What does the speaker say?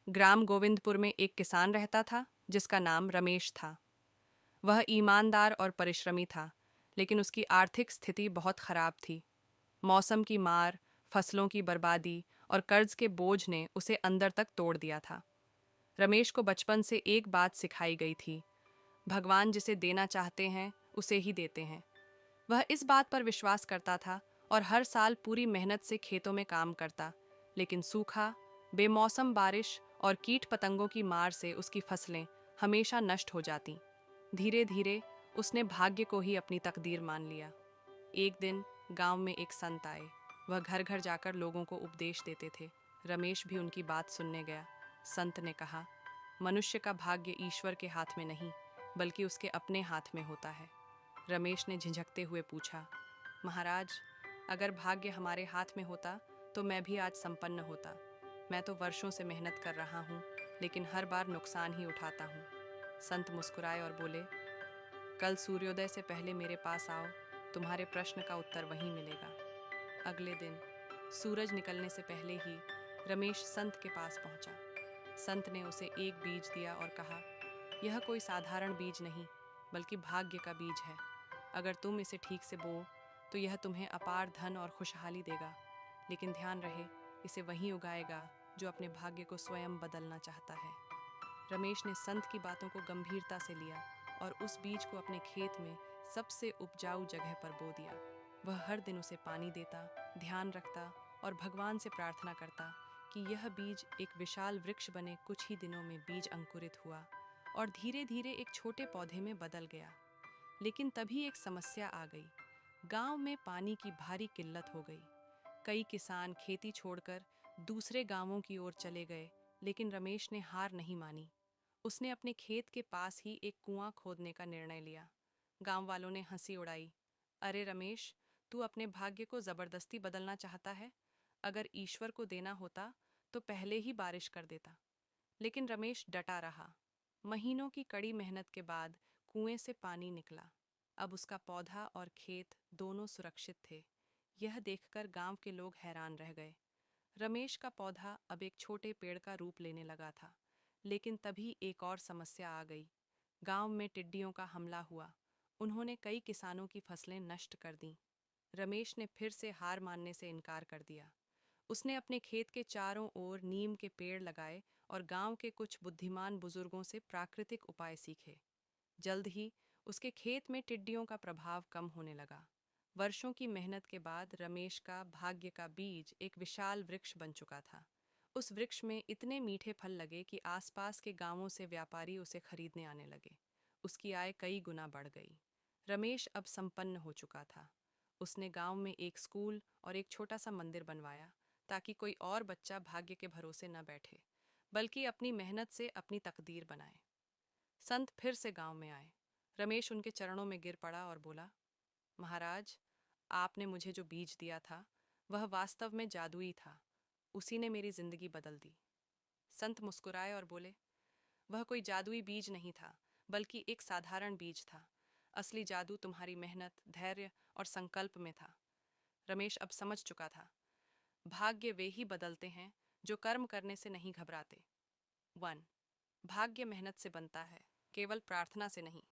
ग्राम गोविंदपुर में एक किसान रहता था जिसका नाम रमेश था। वह ईमानदार और परिश्रमी था, लेकिन उसकी आर्थिक स्थिति बहुत खराब थी। मौसम की मार, फसलों की बर्बादी और कर्ज के बोझ ने उसे अंदर तक तोड़ दिया था। रमेश को बचपन से एक बात सिखाई गई थी, भगवान जिसे देना चाहते हैं उसे ही देते हैं। वह इस बात पर विश्वास करता था और हर साल पूरी मेहनत से खेतों में काम करता, लेकिन सूखा, बेमौसम बारिश और कीट पतंगों की मार से उसकी फसलें हमेशा नष्ट हो जातीं। धीरे धीरे उसने भाग्य को ही अपनी तकदीर मान लिया। एक दिन गांव में एक संत आए। वह घर घर जाकर लोगों को उपदेश देते थे। रमेश भी उनकी बात सुनने गया। संत ने कहा, मनुष्य का भाग्य ईश्वर के हाथ में नहीं, बल्कि उसके अपने हाथ में होता है। रमेश ने झिझकते हुए पूछा, महाराज, अगर भाग्य हमारे हाथ में होता तो मैं भी आज संपन्न होता। मैं तो वर्षों से मेहनत कर रहा हूँ, लेकिन हर बार नुकसान ही उठाता हूँ। संत मुस्कुराए और बोले, कल सूर्योदय से पहले मेरे पास आओ, तुम्हारे प्रश्न का उत्तर वहीं मिलेगा। अगले दिन सूरज निकलने से पहले ही रमेश संत के पास पहुंचा। संत ने उसे एक बीज दिया और कहा, यह कोई साधारण बीज नहीं, बल्कि भाग्य का बीज है। अगर तुम इसे ठीक से बो तो यह तुम्हें अपार धन और खुशहाली देगा, लेकिन ध्यान रहे, इसे वहीं उगाएगा जो अपने भाग्य को स्वयं बदलना चाहता है। रमेश ने संत की बातों को गंभीरता से लिया और उस बीज को अपने खेत में सबसे उपजाऊ जगह पर बो दिया। वह हर दिन उसे पानी देता, ध्यान रखता और भगवान से प्रार्थना करता कि यह बीज एक विशाल वृक्ष बने। कुछ ही दिनों में बीज अंकुरित हुआ और धीरे धीरे एक छोटे पौधे में बदल गया। लेकिन तभी एक समस्या आ गई। गांव में पानी की भारी किल्लत हो गई। कई किसान खेती छोड़कर दूसरे गांवों की ओर चले गए, लेकिन रमेश ने हार नहीं मानी। उसने अपने खेत के पास ही एक कुआं खोदने का निर्णय लिया। गांव वालों ने हंसी उड़ाई, अरे रमेश, तू अपने भाग्य को जबरदस्ती बदलना चाहता है। अगर ईश्वर को देना होता तो पहले ही बारिश कर देता। लेकिन रमेश डटा रहा। महीनों की कड़ी मेहनत के बाद कुएं से पानी निकला। अब उसका पौधा और खेत दोनों सुरक्षित थे। यह देखकर गांव के लोग हैरान रह गए। रमेश का पौधा अब एक छोटे पेड़ का रूप लेने लगा था। लेकिन तभी एक और समस्या आ गई। गांव में टिड्डियों का हमला हुआ। उन्होंने कई किसानों की फसलें नष्ट कर दीं। रमेश ने फिर से हार मानने से इनकार कर दिया। उसने अपने खेत के चारों ओर नीम के पेड़ लगाए और गांव के कुछ बुद्धिमान बुजुर्गों से प्राकृतिक उपाय सीखे। जल्द ही उसके खेत में टिड्डियों का प्रभाव कम होने लगा। वर्षों की मेहनत के बाद रमेश का भाग्य का बीज एक विशाल वृक्ष बन चुका था। उस वृक्ष में इतने मीठे फल लगे कि आसपास के गांवों से व्यापारी उसे खरीदने आने लगे। उसकी आय कई गुना बढ़ गई। रमेश अब संपन्न हो चुका था। उसने गांव में एक स्कूल और एक छोटा सा मंदिर बनवाया, ताकि कोई और बच्चा भाग्य के भरोसे न बैठे, बल्कि अपनी मेहनत से अपनी तकदीर बनाए। संत फिर से गांव में आए। रमेश उनके चरणों में गिर पड़ा और बोला, महाराज, आपने मुझे जो बीज दिया था वह वास्तव में जादुई था। उसी ने मेरी जिंदगी बदल दी। संत मुस्कुराए और बोले, वह कोई जादुई बीज नहीं था, बल्कि एक साधारण बीज था। असली जादू तुम्हारी मेहनत, धैर्य और संकल्प में था। रमेश अब समझ चुका था, भाग्य वे ही बदलते हैं जो कर्म करने से नहीं घबराते। 1. भाग्य मेहनत से बनता है, केवल प्रार्थना से नहीं।